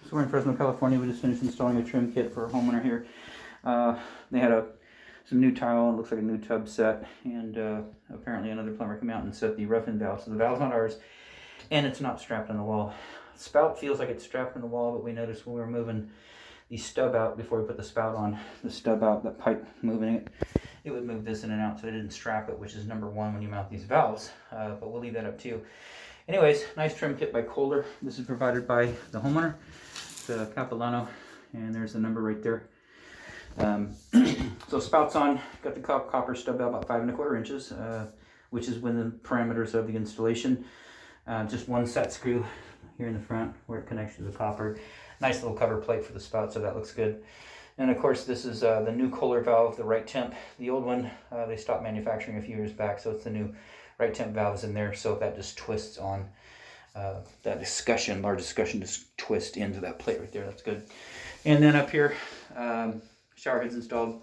So we're in Fresno, California. We just finished installing a trim kit for a homeowner here. They had some new tile, it looks like a new tub set, and apparently another plumber came out and set the rough-in valve. So the valve's not ours, and it's not strapped on the wall. The spout feels like it's strapped on the wall, but we noticed when we were moving the stub out before we put the spout on, the stub out, that pipe moving it, it would move this in and out, so I didn't strap it, which is number one when you mount these valves, but we'll leave that up to you. Anyways, nice trim kit by Kohler. This is provided by the homeowner, the Capilano, and there's the number right there. So spout's on, got the copper stub out about 5 1/4 inches, which is within the parameters of the installation. Just one set screw here in the front where it connects to the copper. Nice little cover plate for the spout, so that looks good. And of course, this is the new Kohler valve, the right temp. The old one, they stopped manufacturing a few years back, so it's the new right temp valves in there. So that just twists on that discussion, large discussion, just twist into that plate right there. That's good. And then up here, shower head's installed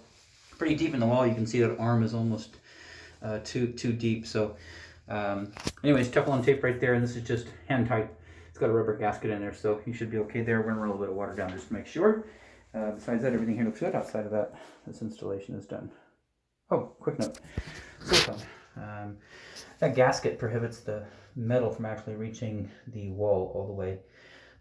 pretty deep in the wall. You can see that arm is almost too deep. So anyways, Teflon tape right there, and this is just hand tight. It's got a rubber gasket in there, so you should be okay there. We're gonna run a little bit of water down just to make sure. Besides that, everything here looks good. Outside of that, this installation is done. Oh, quick note. Silicone. That gasket prohibits the metal from actually reaching the wall all the way.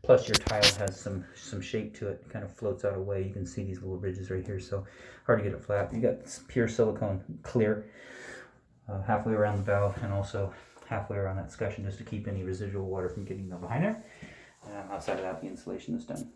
Plus your tile has some shape to it. It kind of floats out away. You can see these little ridges right here, so hard to get it flat. You got pure silicone clear halfway around the valve and also halfway around that scutcheon just to keep any residual water from getting behind there. Outside of that, the installation is done.